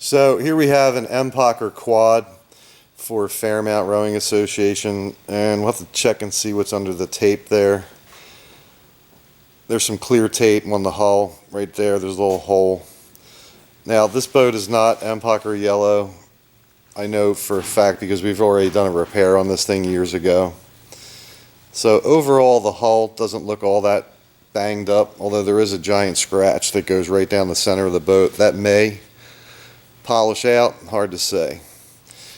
So here we have an Empacher quad for Fairmount Rowing Association, and we'll have to check and see what's under the tape there. There's some clear tape on the hull right there. There's a little hole. Now this boat is not Empacher yellow. I know for a fact because we've already done a repair on this thing years ago. So overall the hull doesn't look all that banged up, although there is a giant scratch that goes right down the center of the boat. That may polish out, hard to say.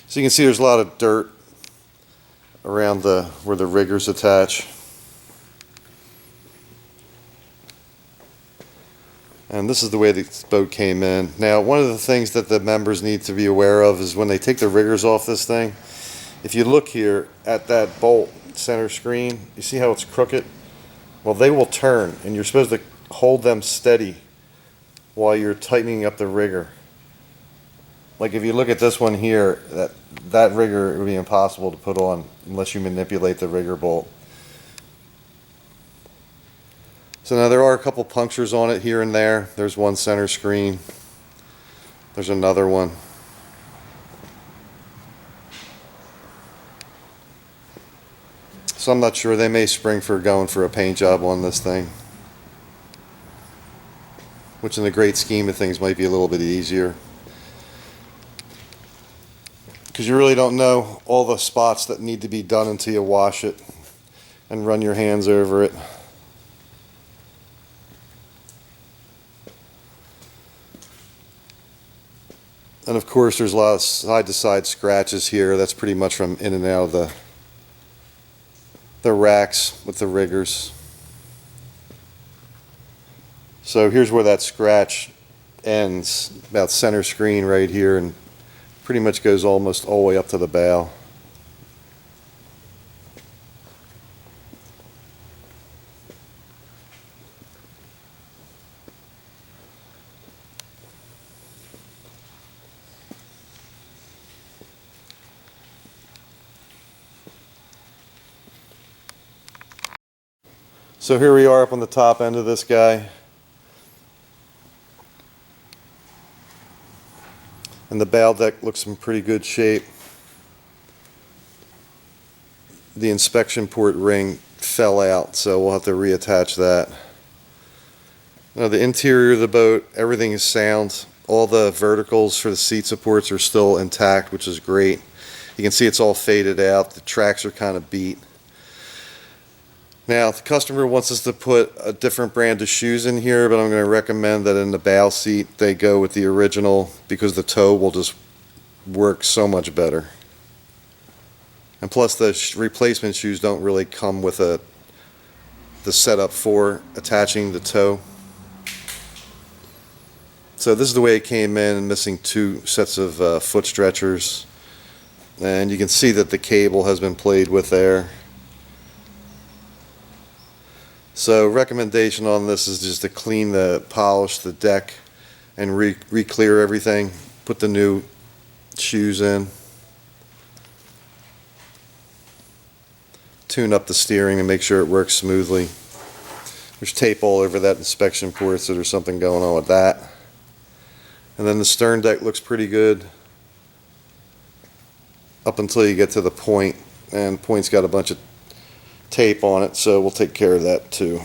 So you can see there's a lot of dirt around where the riggers attach. And this is the way the boat came in. Now, one of the things that the members need to be aware of is when they take the riggers off this thing, if you look here at that bolt center screen, you see how it's crooked? Well, they will turn, and you're supposed to hold them steady while you're tightening up the rigger. Like if you look at this one here, that rigger would be impossible to put on unless you manipulate the rigger bolt. So now there are a couple punctures on it here and there. There's one center screen. There's another one. So I'm not sure. They may spring for going for a paint job on this thing, which in the great scheme of things might be a little bit easier, because you really don't know all the spots that need to be done until you wash it and run your hands over it. And of course there's a lot of side-to-side scratches here. That's pretty much from in and out of the racks with the riggers. So here's where that scratch ends, about center screen right here, and pretty much goes almost all the way up to the bow. So here we are up on the top end of this guy. And the bow deck looks in pretty good shape. The inspection port ring fell out, so we'll have to reattach that. Now the interior of the boat, everything is sound. All the verticals for the seat supports are still intact, which is great. You can see it's all faded out. The tracks are kind of beat. Now, if the customer wants us to put a different brand of shoes in here, but I'm going to recommend that in the bow seat they go with the original, because the toe will just work so much better. And plus the replacement shoes don't really come with the setup for attaching the toe. So this is the way it came in, missing two sets of foot stretchers. And you can see that the cable has been played with there. So recommendation on this is just to polish the deck and re-clear everything, put the new shoes in, tune up the steering and make sure it works smoothly. There's tape all over that inspection port, so there's something going on with that. And then the stern deck looks pretty good up until you get to the point, and point's got a bunch of tape on it, so we'll take care of that too.